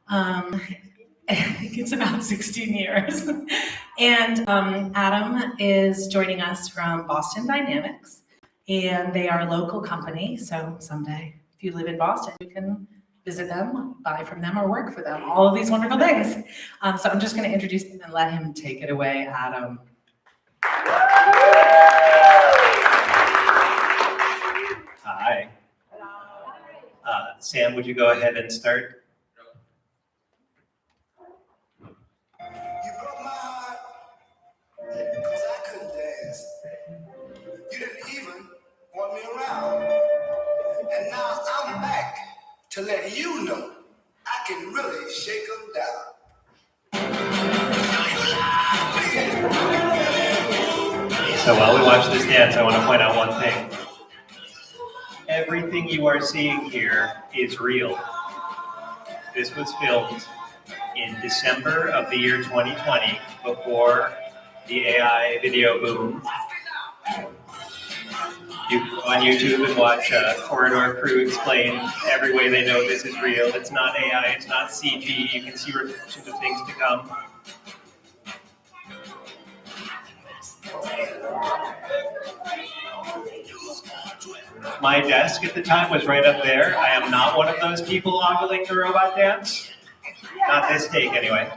I think it's about 16 years. And Adam is joining us from Boston Dynamics, and they are a local company. So someday, if you live in Boston, you can visit them, buy from them, or work for them. All of these wonderful things. So I'm just going to introduce him and let him take it away, Adam. Hi. Sam, would you go ahead and start? You broke my heart because I couldn't dance. You didn't even want me around. And now I'm back to let you know I can really shake them down. So while we watch this dance, I want to point out one thing. Everything you are seeing here is real. This was filmed in December of the year 2020, before the AI video boom. You can go on YouTube and watch Corridor Crew explain every way they know this is real. It's not AI, it's not CG. You can see reflections of things to come. My desk at the time was right up there. I am not one of those people ogling the robot dance. Not this take, anyway.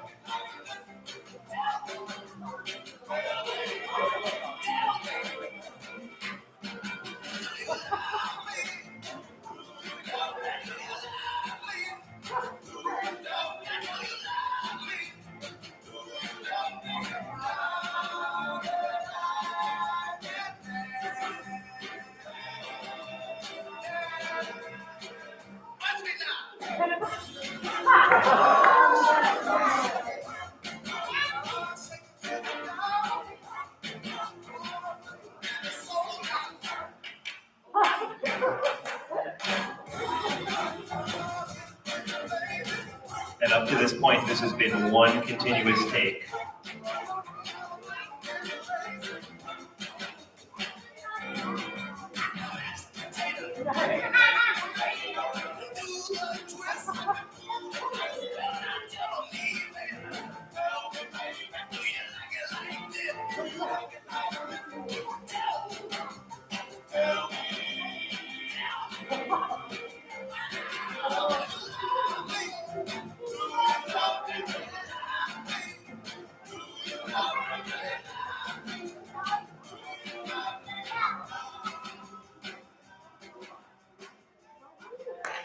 And up to this point, this has been one continuous take.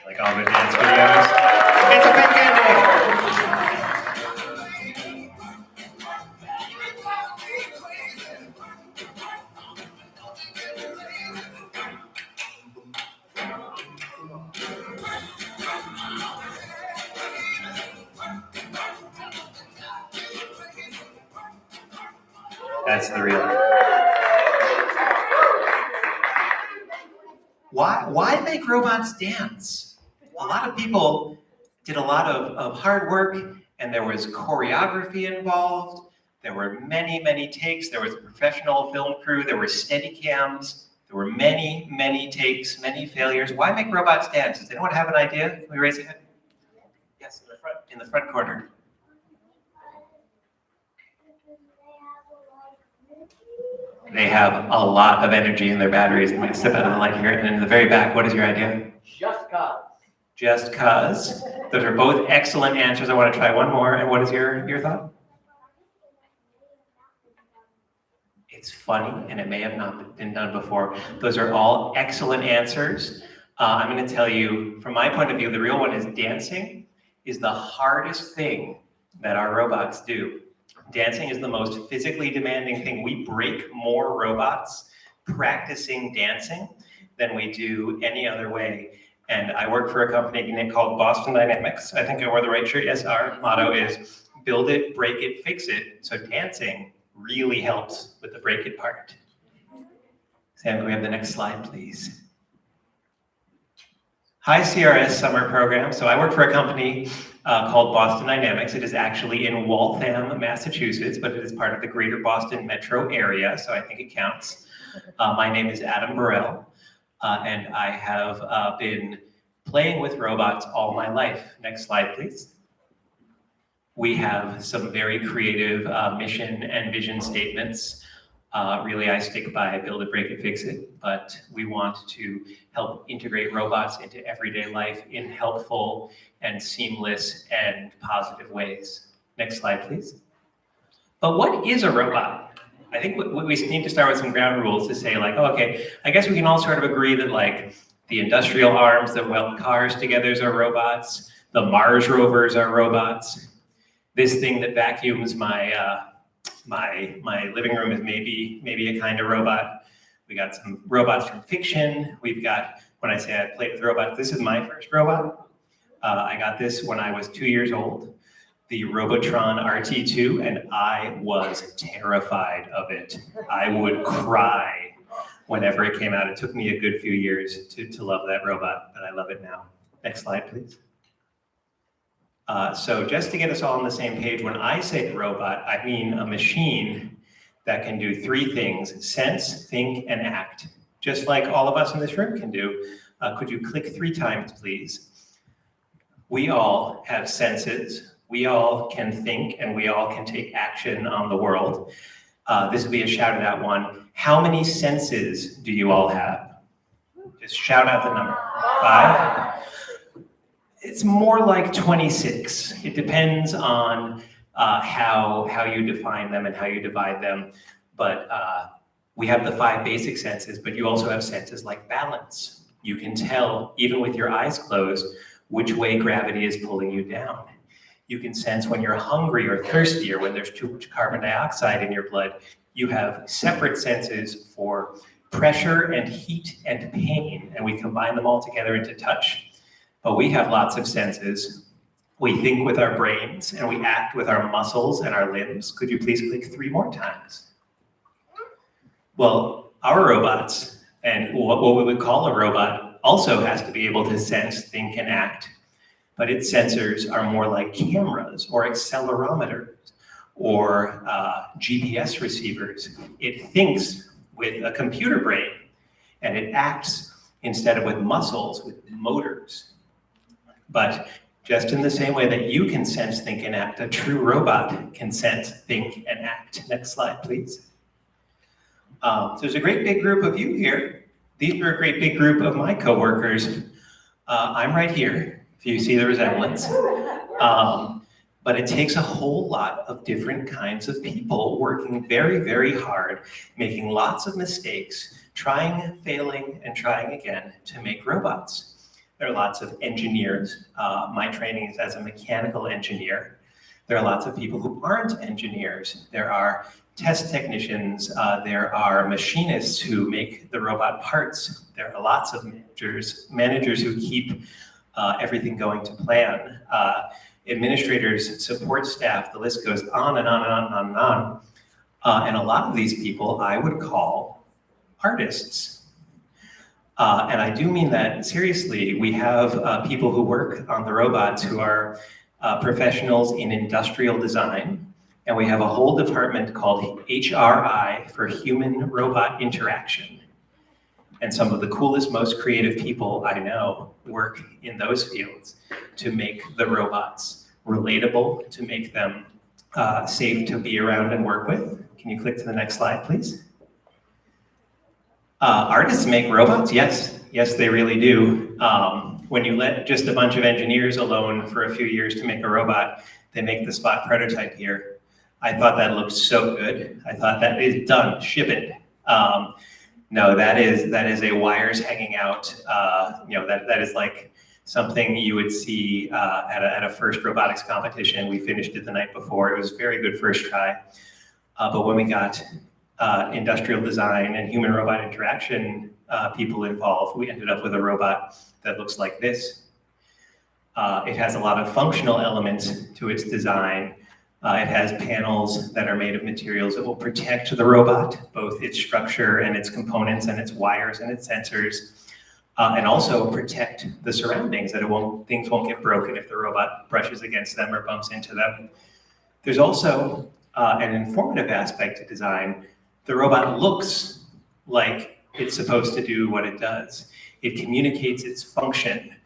Like all the dance videos. It's a big ending! That's the real. Why make robots dance? A lot of people did a lot of hard work, and there was choreography involved. There were many, many takes. There was a professional film crew. There were steady cams. There were many, many takes, many failures. Why make robots dance? Does anyone have an idea? Can we raise a hand? Yes, in the front corner. They have a lot of energy in their batteries. I'm going to step out of the light here. And in the very back, what is your idea? Just cause. Just cause. Those are both excellent answers. I want to try one more. And what is your thought? It's funny, and it may have not been done before. Those are all excellent answers. I'm going to tell you, from my point of view, the real one is dancing is the hardest thing that our robots do. Dancing is the most physically demanding thing. We break more robots practicing dancing than we do any other way. And I work for a company called Boston Dynamics. I think I wore the right shirt. Yes, our motto is build it, break it, fix it. So dancing really helps with the break it part. Sam, can we have the next slide, please? Hi, CRS summer program. So I work for a company called Boston Dynamics. It is actually in Waltham, Massachusetts, but it is part of the greater Boston metro area, so I think it counts. My name is Adam Burrell, and I have been playing with robots all my life. Next slide, please. We have some very creative mission and vision statements. Really, I stick by build it, break it, fix it, but we want to help integrate robots into everyday life in helpful and seamless and positive ways. Next slide, please. But what is a robot? I think we need to start with some ground rules to say like, oh, okay, I guess we can all sort of agree that like the industrial arms that weld cars together are robots, the Mars rovers are robots, this thing that vacuums my my living room is maybe a kind of robot. We got some robots from fiction. We've got, when I say I played with robots, this is my first robot. I got this when I was 2 years old, the Robotron RT2, and I was terrified of it. I would cry whenever it came out. It took me a good few years to love that robot, but I love it now. Next slide, please. So just to get us all on the same page, when I say robot, I mean a machine that can do three things: sense, think, and act, just like all of us in this room can do. Could you click 3 times, please? We all have senses, we all can think, and we all can take action on the world. This will be a shouted out one. How many senses do you all have? Just shout out the number. 5? It's more like 26. It depends on how you define them and how you divide them. But we have the 5 basic senses, but you also have senses like balance. You can tell, even with your eyes closed, which way gravity is pulling you down. You can sense when you're hungry or thirsty or when there's too much carbon dioxide in your blood. You have separate senses for pressure and heat and pain, and we combine them all together into touch. But we have lots of senses. We think with our brains and we act with our muscles and our limbs. Could you please click 3 more times? Well, our robots, and what we would call a robot, also has to be able to sense, think, and act. But its sensors are more like cameras or accelerometers or GPS receivers. It thinks with a computer brain, and it acts instead of with muscles, with motors. But just in the same way that you can sense, think, and act, a true robot can sense, think, and act. Next slide, please. So there's a great big group of you here. These are a great big group of my coworkers. I'm right here, if you see the resemblance. But it takes a whole lot of different kinds of people working very, very hard, making lots of mistakes, trying, failing, and trying again to make robots. There are lots of engineers. My training is as a mechanical engineer. There are lots of people who aren't engineers. There are test technicians. There are machinists who make the robot parts. There are lots of managers who keep everything going to plan. Administrators, support staff, the list goes on and on and on and on and on. And a lot of these people I would call artists. And I do mean that seriously. We have people who work on the robots who are professionals in industrial design. And we have a whole department called HRI for Human Robot Interaction. And some of the coolest, most creative people I know work in those fields to make the robots relatable, to make them safe to be around and work with. Can you click to the next slide, please? Artists make robots? Yes, they really do. When you let just a bunch of engineers alone for a few years to make a robot, they make the spot prototype here. I thought that looked so good. I thought that is done, ship it. No, that is a wires hanging out. That is like something you would see at a first robotics competition. We finished it the night before. It was a very good first try. But when we got industrial design and human robot interaction people involved, we ended up with a robot that looks like this. It has a lot of functional elements to its design. It has panels that are made of materials that will protect the robot, both its structure and its components and its wires and its sensors, and also protect the surroundings, that things won't get broken if the robot brushes against them or bumps into them. There's also an informative aspect to design. The robot looks like it's supposed to do what it does. It communicates its function.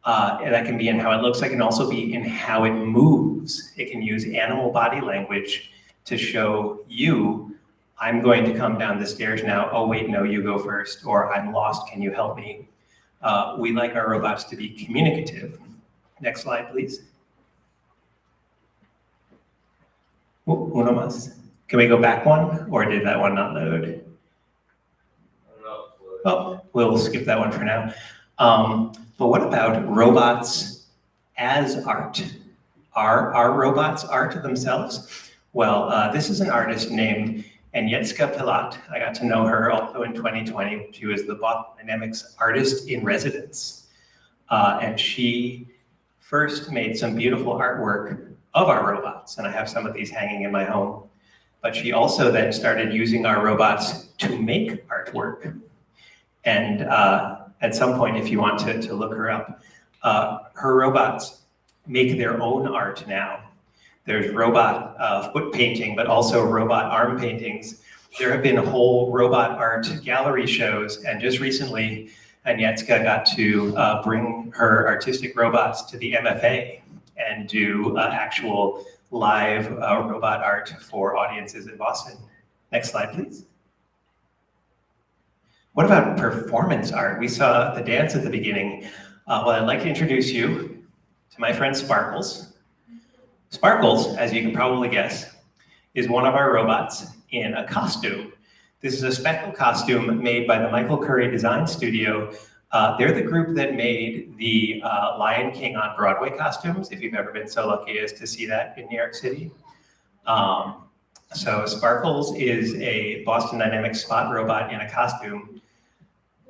And that can be in how it looks. It can also be in how it moves. It can use animal body language to show you, I'm going to come down the stairs now. Oh, wait, no, you go first. Or I'm lost, can you help me? We like our robots to be communicative. Next slide, please. Uno más. Can we go back one, or did that one not load? Oh, we'll skip that one for now. But what about robots as art? Are robots art themselves? Well, this is an artist named Agnieszka Pilat. I got to know her also in 2020. She was the Boston Dynamics artist in residence. And she first made some beautiful artwork of our robots, and I have some of these hanging in my home. But she also then started using our robots to make artwork. And at some point, if you want to look her up, her robots make their own art now. There's robot foot painting, but also robot arm paintings. There have been whole robot art gallery shows, and just recently, Agnieszka got to bring her artistic robots to the MFA and do actual live robot art for audiences in Boston. Next slide, please. What about performance art? We saw the dance at the beginning. Well, I'd like to introduce you to my friend Sparkles. Sparkles, as you can probably guess, is one of our robots in a costume. This is a special costume made by the Michael Curry Design Studio. They're the group that made the Lion King on Broadway costumes, if you've ever been so lucky as to see that in New York City. So Sparkles is a Boston Dynamics spot robot in a costume.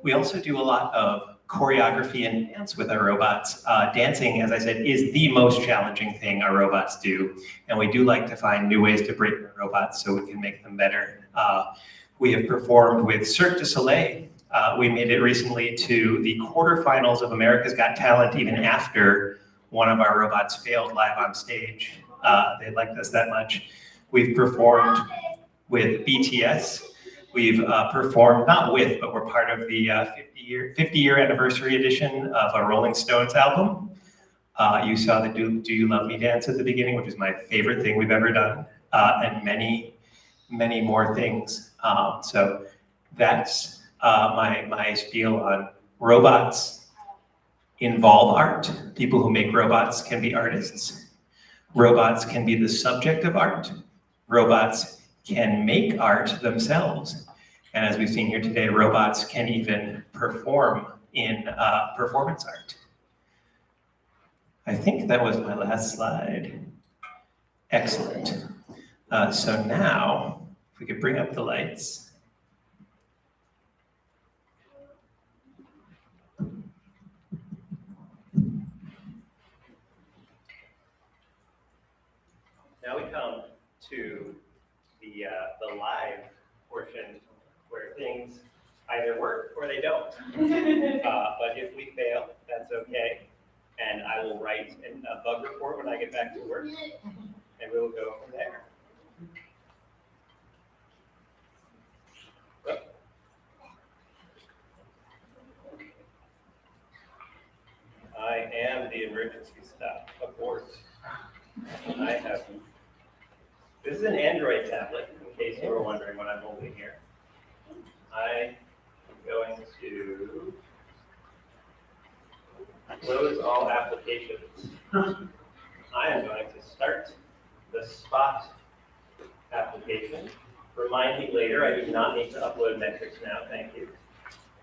We also do a lot of choreography and dance with our robots. Dancing, as I said, is the most challenging thing our robots do. And we do like to find new ways to break our robots so we can make them better. We have performed with Cirque du Soleil. We made it recently to the quarterfinals of America's Got Talent, even after one of our robots failed live on stage. They liked us that much. We've performed with BTS. We've performed, not with, but we're part of the 50-year anniversary edition of a Rolling Stones album. You saw the Do You Love Me dance at the beginning, which is my favorite thing we've ever done, and many, many more things. So that's my spiel on robots involve art. People who make robots can be artists. Robots can be the subject of art. Robots can make art themselves. And as we've seen here today, robots can even perform in performance art. I think that was my last slide. Excellent. So now, if we could bring up the lights. Now we come to the live portion where things either work or they don't. But if we fail, that's okay. And I will write a bug report when I get back to work, and we will go from there. I am the emergency stop, of course. This is an Android tablet, in case you were wondering what I'm holding here. I am going to close all applications. I am going to start the Spot application. Remind me later, I do not need to upload metrics now, thank you.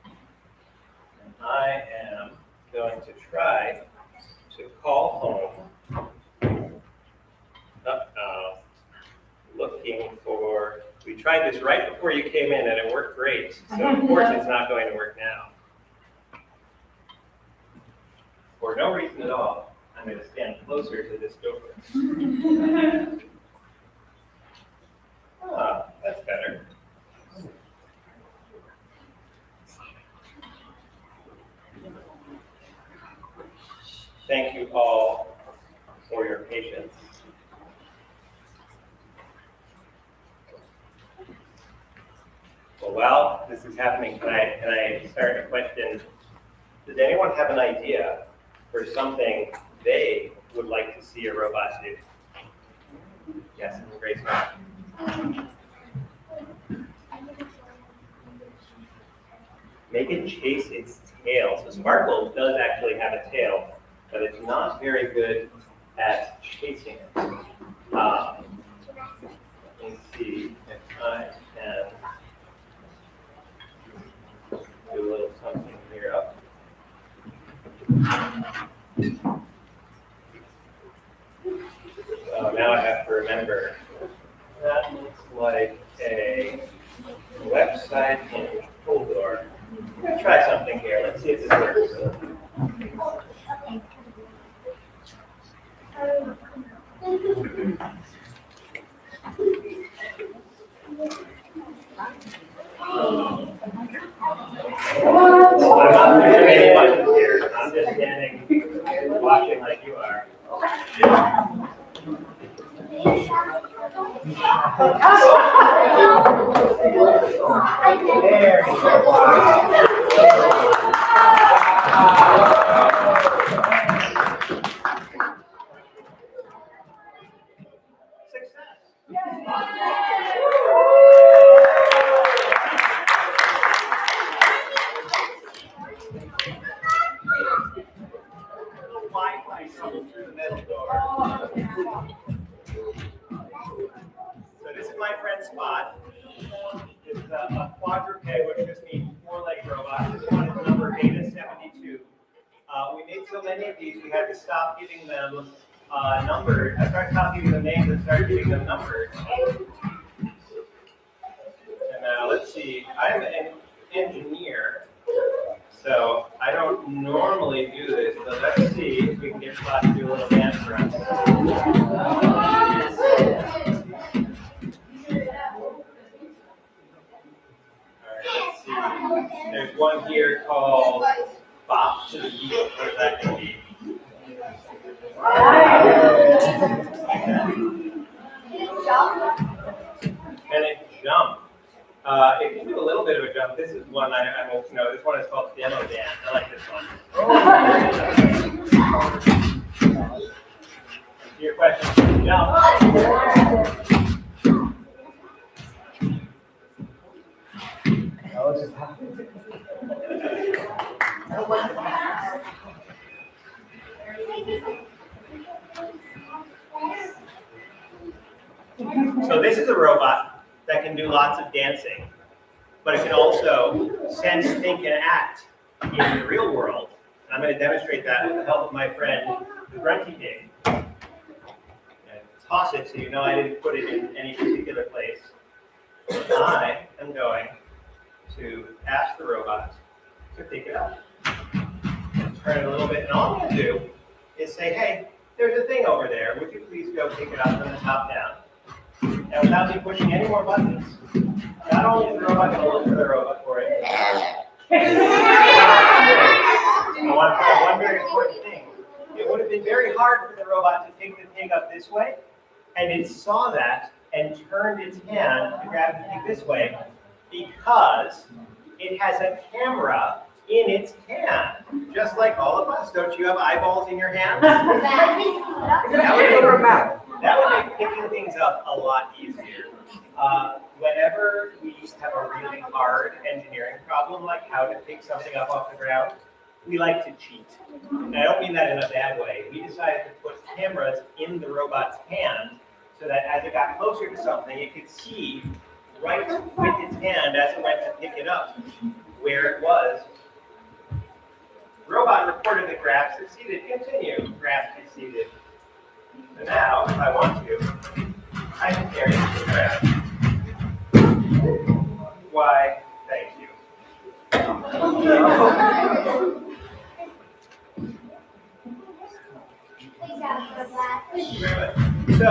And I am going to try to call home. Looking for, we tried this right before you came in and it worked great. So of course it's not going to work now. For no reason at all, I'm going to stand closer to this door. That's better. Thank you all for your patience. Well, while this is happening, can I start a question? Does anyone have an idea for something they would like to see a robot do. Yes, it's a great spot. Make it chase its tail. So Sparkle does actually have a tail, but it's not very good at chasing it. Let me see if I can do a little something here up. So now I have to remember that looks like a website in Coldor. I'm going to try something here. Let's see if this works. I'm not doing any buttons here. I'm just standing watching like you are. There you go. Wi-Fi coming through the metal door. So this is my friend Spot. This is a quadruped, which just means four-legged robot. This one is number Beta 72. We made so many of these, we had to stop giving them numbers. I started stop giving them names and started giving them numbers. And now let's see. I'm an engineer, so I don't normally do this, but let's see if we can get Spot to do a little dance for us. Let's see. There's one here called Bop to the Beat. What is that going to be? And it jumped. It can do a little bit of a jump. This is one I won't know. This one is called Demo Dance. I like this one. To your question, jump. So this is a robot that can do lots of dancing, but it can also sense, think, and act in the real world. And I'm going to demonstrate that with the help of my friend, the Grunty Pig. And toss it so you know I didn't put it in any particular place. I am going to ask the robot to pick it up. And turn it a little bit, and all I'm going to do is say, hey, there's a thing over there. Would you please go pick it up from the top down? And without me pushing any more buttons, not only is the robot going to look for the robot for it, I want to point out one very important thing. It would have been very hard for the robot to take the pig up this way, and it saw that and turned its hand to grab the pig this way because it has a camera in its hand, just like all of us. Don't you have eyeballs in your hands? That would make picking things up a lot easier. Whenever we have a really hard engineering problem, like how to pick something up off the ground, we like to cheat. And I don't mean that in a bad way. We decided to put cameras in the robot's hand so that as it got closer to something, it could see right with its hand as it went to pick it up where it was. Robot reported that grab succeeded. Continue. Grab succeeded. So now, if I want to, I can carry it to grab. Why, thank you. So,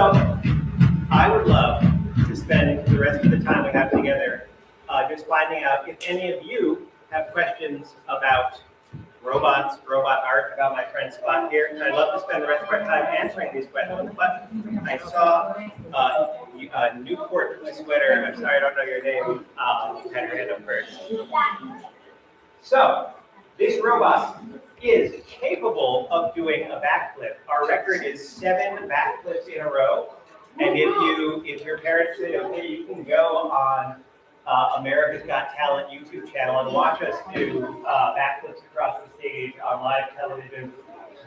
I would love to spend the rest of the time we have together just finding out if any of you have questions about robots, robot art, about my friend Spot here. And I'd love to spend the rest of our time answering these questions. But I saw Newport Sweater. I'm sorry, I don't know your name. Had your hand up first. So, This robot is capable of doing a backflip. Our record is 7 backflips in a row. And if your parents say, okay, you can go on America's Got Talent YouTube channel and watch us do backflips across the stage on live television.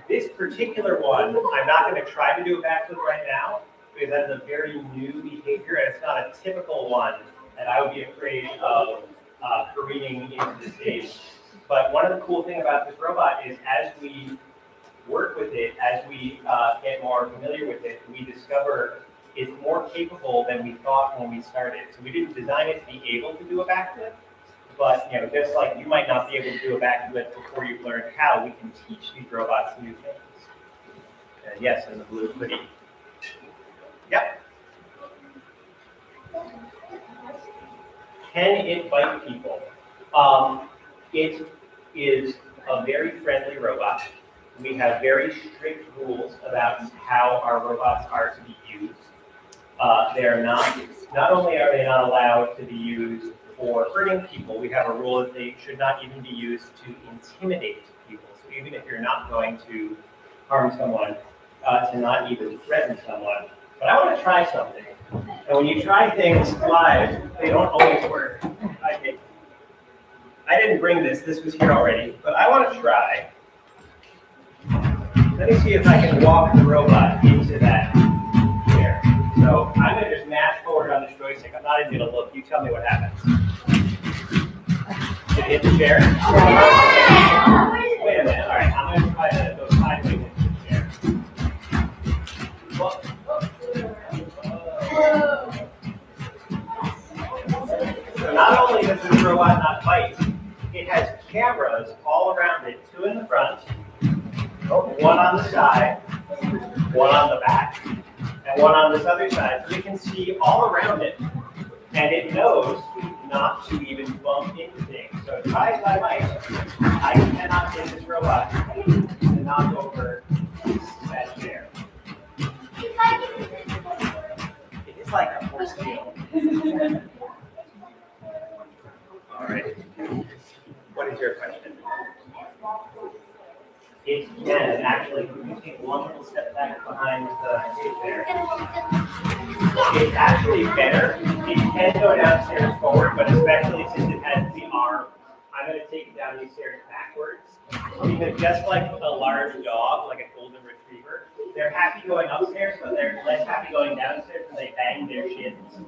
This particular one, I'm not going to try to do a backflip right now because that's a very new behavior and it's not a typical one that I would be afraid of careening into the stage. But one of the cool things about this robot is as we work with it, as we get more familiar with it, we discover it's more capable than we thought when we started. So we didn't design it to be able to do a backflip, but just like you might not be able to do a backflip before you've learned how, we can teach these robots new things. Yes, and the blue hoodie. Yep. Can it bite people? It is a very friendly robot. We have very strict rules about how our robots are to be used. They're not only are they not allowed to be used for hurting people, we have a rule that they should not even be used to intimidate people. So even if you're not going to harm someone, to not even threaten someone. But I want to try something. And when you try things live, they don't always work. I didn't bring this was here already, but I want to try. Let me see if I can walk the robot into that chair. So I'm going to just mash forward on this joystick. I'm not even going to look. You tell me what happens. Did it hit the chair? Wait a minute. All right. I'm going to try to go sideways into the chair. Well, so not only does this robot not bite, it has cameras all around it, 2 in the front, 1 on the side, 1 on the back, and 1 on this other side, so we can see all around it. And it knows not to even bump into things. So try as I might, I cannot get this robot to knock over that chair. It is like a horse deal. All right. What is your question? It can actually, if you take one little step back behind the stage there, it's actually better. It can go downstairs forward, but especially since it has the arm, I'm going to take it down these stairs backwards. Because just like a large dog, like a golden retriever, they're happy going upstairs, but they're less happy going downstairs because they bang their shins.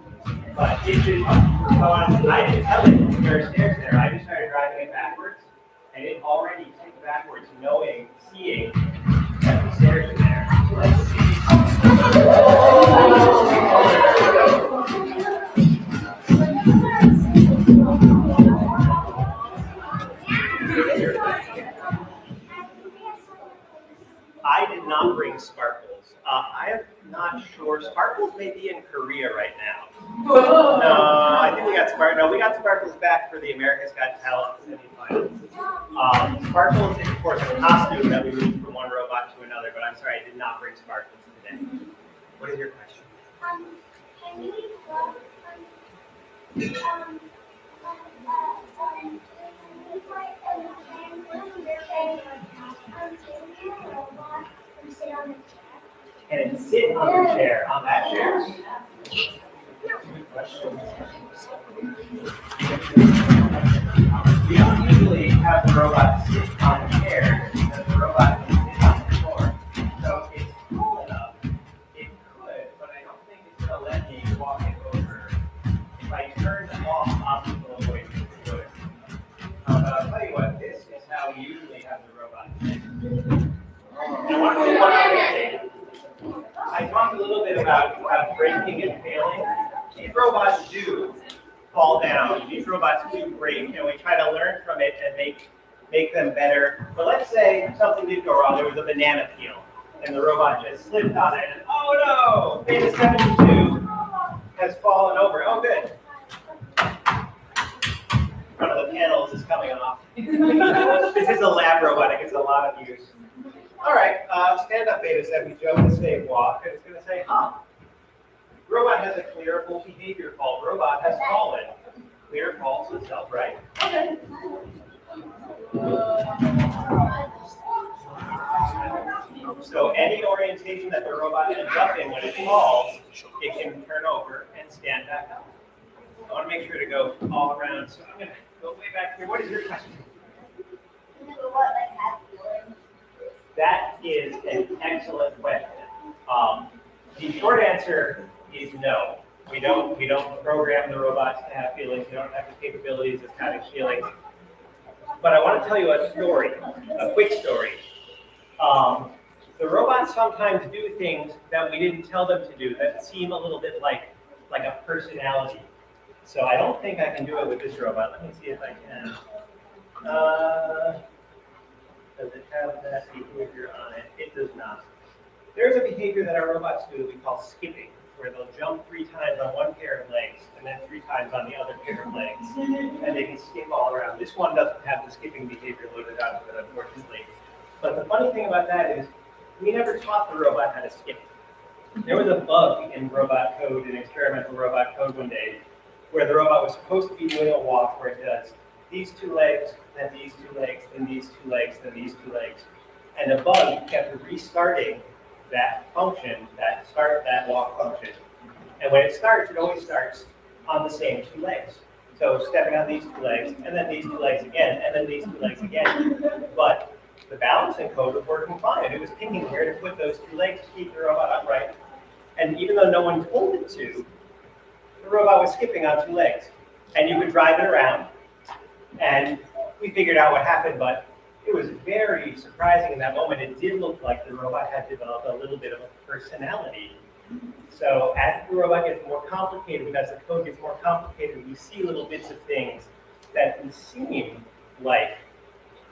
But it should go on. I didn't tell it there are stairs there. I just started driving it backwards. And it already ticked backwards, seeing that the stairs are there. So let's see. I did not bring sparkles. I am not sure. Sparkles may be in Korea right now. No, I think we got sparkles. No, we got sparkles back for the America's Got Talent semifinals. Sparkles is, of course, a costume that we moved from one robot to another, but I'm sorry, I did not bring sparkles today. What is your question? Can you Can it sit on the chair, on that chair? Good question. We don't usually have the robot sit on chairs because the robot can sit on the floor. So it's cool enough. It could, but I don't think it's going to let me walk it over. If I turn off obstacle avoidance, it would. But I'll tell you what, this is how we usually have the robot sit. I want to say one other thing. I talked a little bit about breaking and failing. These robots do fall down. These robots do break, and we try to learn from it and make them better. But let's say something did go wrong. There was a banana peel, and the robot just slipped on it. And oh no! Beta 72 has fallen over. Oh, good. One of the panels is coming off. This is a lab robot. It gets a lot of use. All right, stand up, Beta 72. I'm going to say walk, and it's going to say hop. Robot has a clearable behavior called robot has fallen. Clear calls itself, right? Okay. So any orientation that the robot ends up in when it falls, it can turn over and stand back up. I want to make sure to go all around, so I'm going to go way back here. What is your question? That is an excellent question. The short answer is no. We don't program the robots to have feelings. They don't have the capabilities of having feelings. But I want to tell you a story, a quick story. The robots sometimes do things that we didn't tell them to do that seem a little bit like a personality. So I don't think I can do it with this robot. Let me see if I can. Does it have that behavior on it? It does not. There's a behavior that our robots do that we call skipping, where they'll jump 3 times on one pair of legs and then 3 times on the other pair of legs, and they can skip all around. This one doesn't have the skipping behavior loaded onto it, unfortunately. But the funny thing about that is we never taught the robot how to skip. There was a bug in robot code, in experimental robot code one day, where the robot was supposed to be doing a walk where it does these 2 legs, then these 2 legs, then these 2 legs, then these 2 legs. And the bug kept restarting that function, that walk function. And when it starts, it always starts on the same 2 legs. So stepping on these 2 legs, and then these 2 legs again, and then these 2 legs again. But the balancing code was working fine, and it was picking where to put those 2 legs to keep the robot upright. And even though no one told it to, the robot was skipping on 2 legs. And you could drive it around, and we figured out what happened, but it was very surprising in that moment. It did look like the robot had developed a little bit of a personality. So as the robot gets more complicated, as the code gets more complicated, we see little bits of things that can seem like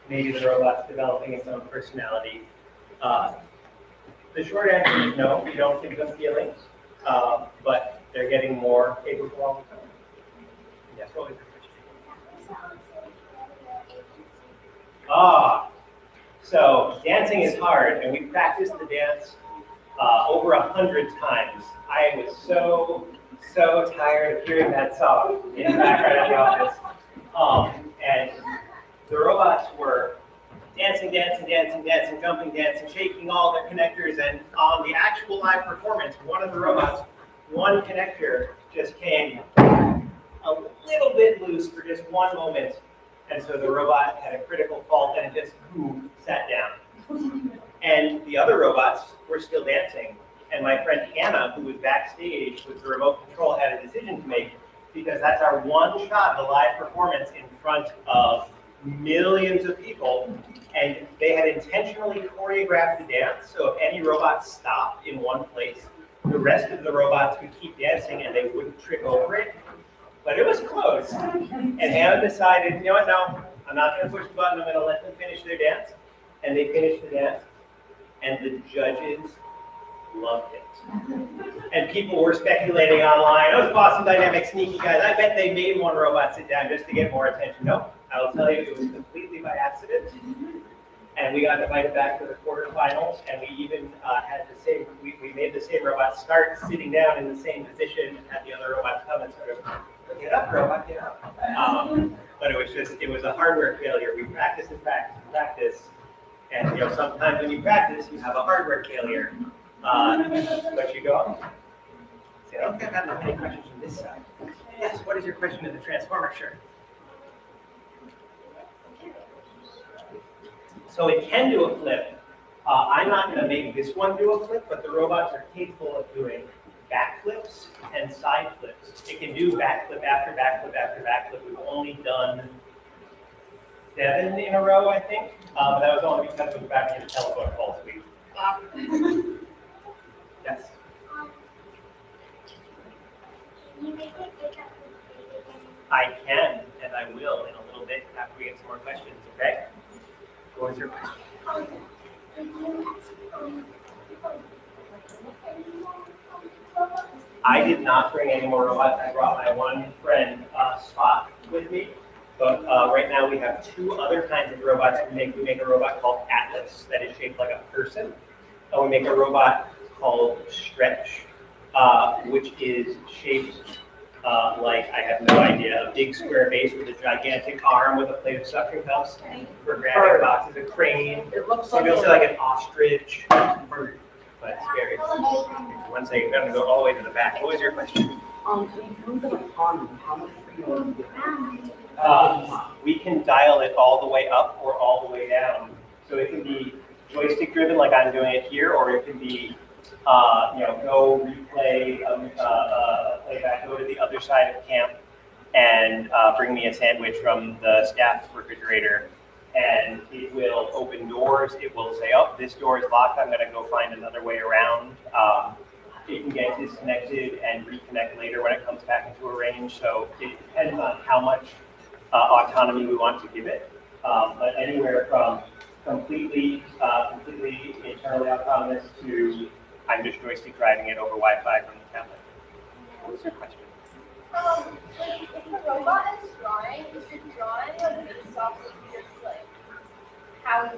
maybe the robot's developing its own personality. The short answer is no, we don't give them feelings, but they're getting more capable all the time. Yes, what was your question? So dancing is hard, and we practiced the dance over 100 times. I was so tired of hearing that song in the background of the office. And the robots were dancing, jumping, dancing, shaking all their connectors, and on the actual live performance, one of the robots, one connector just came a little bit loose for just one moment. And so the robot had a critical fault and it just sat down. And the other robots were still dancing. And my friend Hannah, who was backstage with the remote control, had a decision to make, because that's our one shot of a live performance in front of millions of people. And they had intentionally choreographed the dance, so if any robot stopped in one place, the rest of the robots would keep dancing and they wouldn't trip over it. But it was close. And Hannah decided, you know what, no, I'm not going to push the button, I'm going to let them finish their dance. And they finished the dance. And the judges loved it. And people were speculating online, those Boston Dynamics sneaky guys, I bet they made one robot sit down just to get more attention. Nope, I will tell you, it was completely by accident. And we got invited back to the quarterfinals, and we even had the same, we made the same robot start sitting down in the same position, and had the other robots come and sort of, get up, robot, get up. But it was a hardware failure. We practiced and practiced and practiced. And sometimes when you practice, you have a hardware failure. But you go on. See, I don't think I've gotten many questions from this side. Yes, what is your question to the transformer? Sure. So it can do a flip. I'm not going to make this one do a flip, but the robots are capable of doing backflips and side flips. It can do backflip after backflip after backflip. We've only done 7 in a row, I think. But that was only because it was back in the telephone pole speed. Yes? I can, and I will in a little bit after we get some more questions, okay? What was your question? I did not bring any more robots. I brought my one friend, Spot, with me. But right now we have 2 other kinds of robots. We make a robot called Atlas that is shaped like a person. And we make a robot called Stretch, which is shaped like, I have no idea, a big square base with a gigantic arm with a plate of suction cups for grabbing boxes, a crane. It looks Maybe also like an ostrich, but scary. One second, I'm gonna go all the way to the back. What was your question? Can you move the autonomy? How much freedom do you We can dial it all the way up or all the way down. So it can be joystick driven, like I'm doing it here, or it can be, go replay, playback, go to the other side of camp and bring me a sandwich from the staff refrigerator. And it will open doors. It will say, oh, this door is locked. I'm going to go find another way around. It can get disconnected and reconnect later when it comes back into a range. So it depends on how much autonomy we want to give it. But anywhere from completely internally autonomous to I'm just joystick driving it over Wi-Fi from the tablet. What was your question? Like if the robot is drawing, is the drawing like based off of just like how it's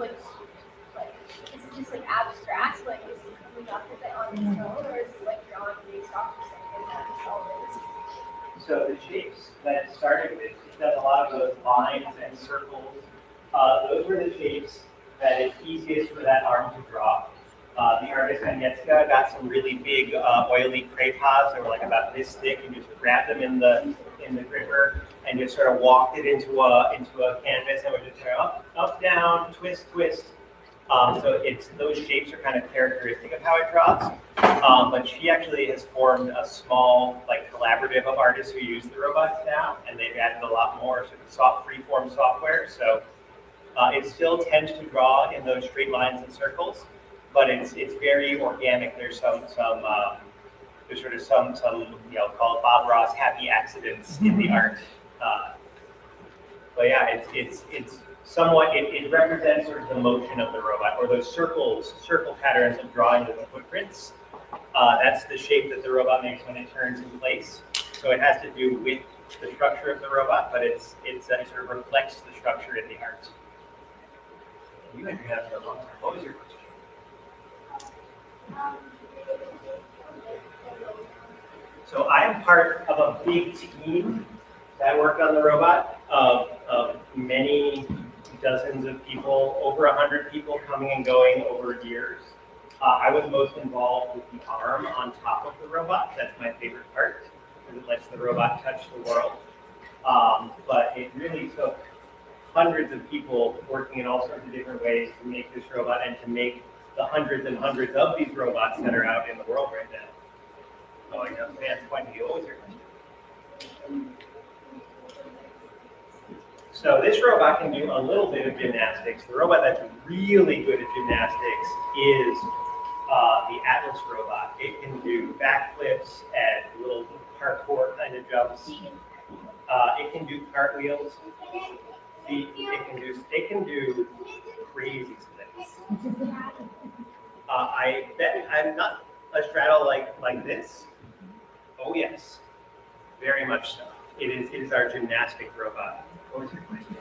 like is it just like abstract, like is it coming up with it on its own, or is it like drawing based off of something that's solid? So the shapes that it started with, it does a lot of those lines and circles. Those were the shapes that it's easiest for that arm to draw. The artist Agnieszka got some really big oily crayons that were like about this thick, and just grabbed them in the gripper and just sort of walked it into a canvas, and would just sort of up, down, twist. So those shapes are kind of characteristic of how it draws. But she actually has formed a small collaborative of artists who use the robots now, and they've added a lot more sort of soft freeform software. So it still tends to draw in those straight lines and circles, but it's very organic. There's some call it Bob Ross happy accidents in the art. But yeah, it's somewhat, it represents sort of the motion of the robot, or those circle patterns of drawing with the footprints. That's the shape that the robot makes when it turns in place. So it has to do with the structure of the robot, but it sort of reflects the structure in the art. You had your hand for a long time. What was your question? So I am part of a big team that worked on the robot of many dozens of people, over 100 people coming and going over years. I was most involved with the arm on top of the robot. That's my favorite part, because it lets the robot touch the world. But it really took hundreds of people working in all sorts of different ways to make this robot and to make the hundreds and hundreds of these robots that are out in the world right now. Oh, I know, man's pointing to you. What was your question? So this robot can do a little bit of gymnastics. The robot that's really good at gymnastics is the Atlas robot. It can do backflips and little parkour kind of jumps. It can do cartwheels. It can do crazy things. I bet I'm not a straddle like this. Oh yes, very much so. It is our gymnastic robot. What was your question?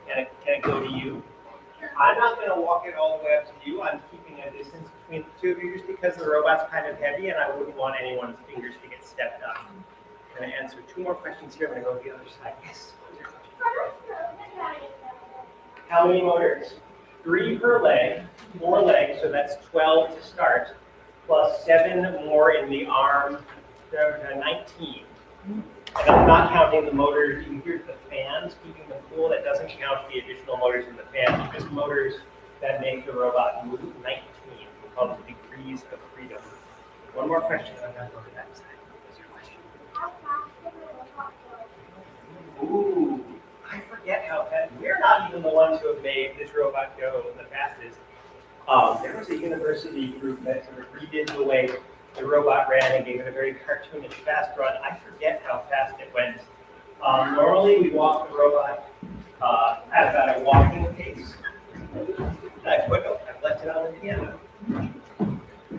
Can I go to you? I'm not going to walk it all the way up to you. I'm keeping a distance between the two of you just because the robot's kind of heavy and I wouldn't want anyone's fingers to get stepped on. I'm going to answer two more questions here. I'm going to go to the other side. Yes. How many motors? 3 per leg, 4 legs, so that's 12 to start, plus 7 more in the arm, 19. And I'm not counting the motors. You can hear the fans keeping them cool. That doesn't count the additional motors in the fans, just motors that make the robot move. 19. We call them degrees of freedom. One more question, and I'm going to go to that side. What's your question? Ooh, I forget how fast. We're not even the ones who have made this robot go the fastest. There was a university group that sort of redid the way the robot ran and gave it a very cartoonish fast run. I forget how fast it went. Normally we walk the robot at about a walking pace. I've left it on the piano.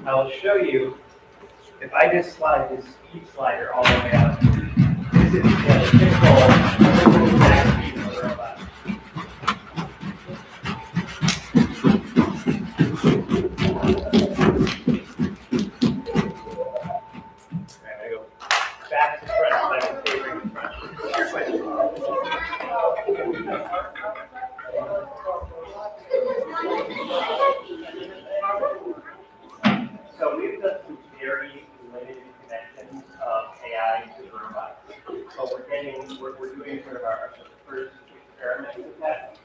I'll show you, if I just slide this speed slider all the way up, this is the typical max speed of the robot. nice with that.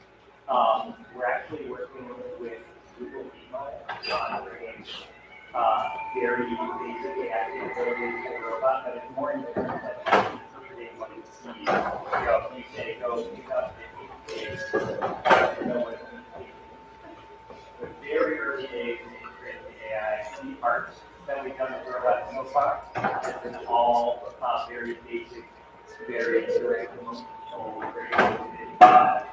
We're actually working with Google on bringing very basic AI capabilities to the robot, but it's more in terms of interpreting what it sees. If you say, go pick up the page, you know what it means. The very early days in integrating the AI, the parts that we've done with the robot so far have been all very basic, very direct, very AI.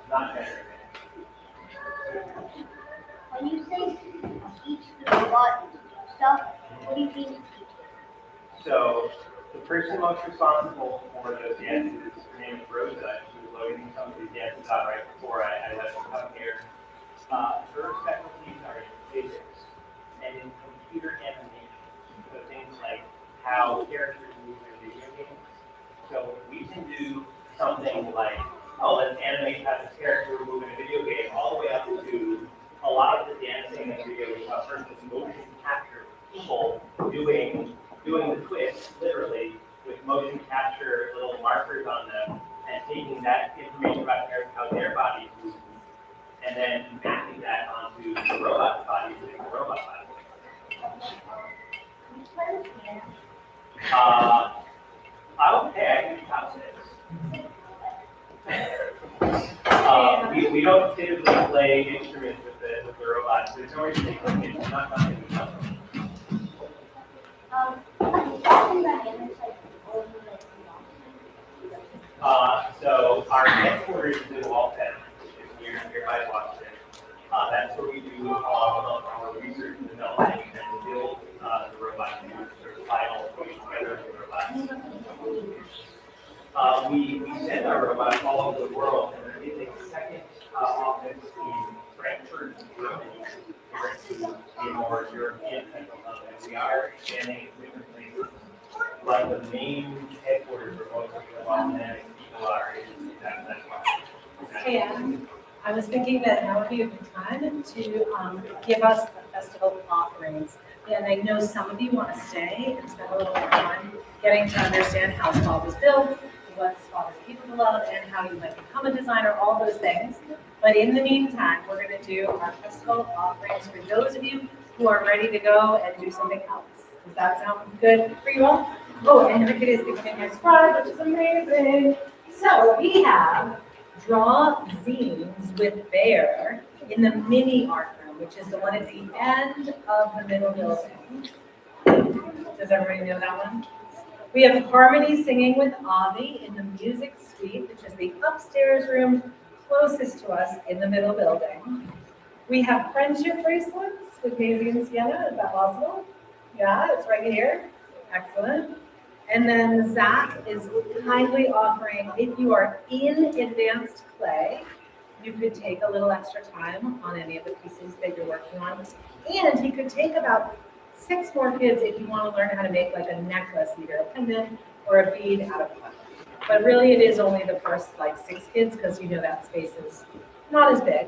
Not better. When you say teach the robot stuff, what do you mean? So the person most responsible for those dances, her name is Rosa. She was loading some of these dances out right before I let her come here. Her specialties are in physics and in computer animation. So things like how characters move in video games. So we can do something like, oh, let's animate how this character would move in a video game, all the way up to a lot of the dancing in the video we saw first is motion capture. People doing the twist, literally, with motion capture little markers on them, and taking that information about how their bodies move, and then mapping that onto the robot's body using the robot body. Okay, I can top this. We don't typically play instruments with the robots. There's no reason it's not something we know. So our headquarters is in Waltham, which is nearby Washington. That's where we do all of our research and development and build the robot and sort of final putting together the robots. We send our robots all over the world, and there is a second office in Frankfurt, Germany, to be more European type of hub, and we are expanding to different places. But the main headquarters for most of the dynamic people are in that one. Hey, Adam, I was thinking that now would be a good time to give us the festival offerings. And I know some of you want to stay and spend a little more time getting to understand how Swab was built, what Swab is capable of, and how you might become a designer, all those things. But in the meantime, we're going to do our festival offerings for those of you who are ready to go and do something else. Does that sound good for you all? Oh, and Cricket is becoming my scribe, which is amazing. So we have Draw Zines with Bear in the mini art room, which is the one at the end of the middle building. Does everybody know that one? We have Harmony Singing with Avi in the music suite, which is the upstairs room closest to us in the middle building. We have friendship bracelets with Maisie and Sienna. Is that possible? Yeah, it's right here. Excellent. And then Zach is kindly offering, if you are in advanced clay, you could take a little extra time on any of the pieces that you're working on. And he could take about 6 more kids if you want to learn how to make like a necklace, either a pendant or a bead out of clay. But really it is only the first like 6 kids because you know that space is not as big.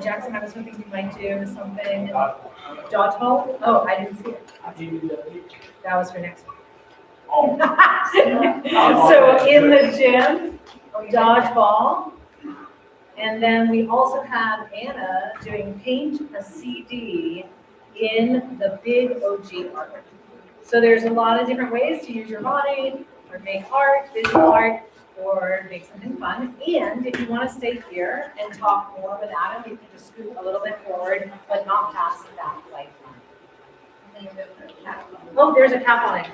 Jackson, I was hoping you might do something. Dodgeball? Oh, I didn't see it. That was for next week. So in the gym, dodgeball. And then we also have Anna doing paint a CD in the big OG art room. So there's a lot of different ways to use your body or make art, visual art, or make something fun. And if you want to stay here and talk more with Adam, you can just scoot a little bit forward, but not past that light line. Oh, there's a cap on it.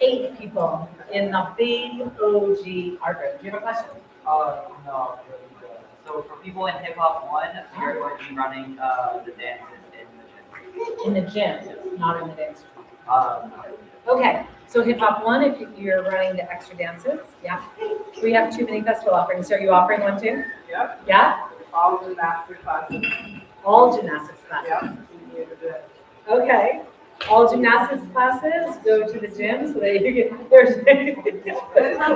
8 people in the big OG art room. Do you have a question? No. So for people in Hip Hop 1, you're going to be running the dances in the gym. In the gym, not in the dance room. Okay, so Hip Hop 1, if you're running the extra dances, yeah. We have 2 mini festival offerings. So are you offering one too? Yeah. Yeah? All gymnastics classes. All gymnastics classes. Yeah. Okay. All gymnastics classes go to the gym so that you can, there's,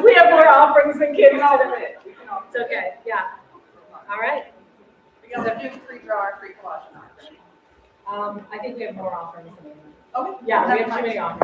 we have more offerings than kids today. It's okay, yeah. All right. We got a free drawer, free collage. I think we have more offerings than we have. Okay. Yeah, we have too many offerings.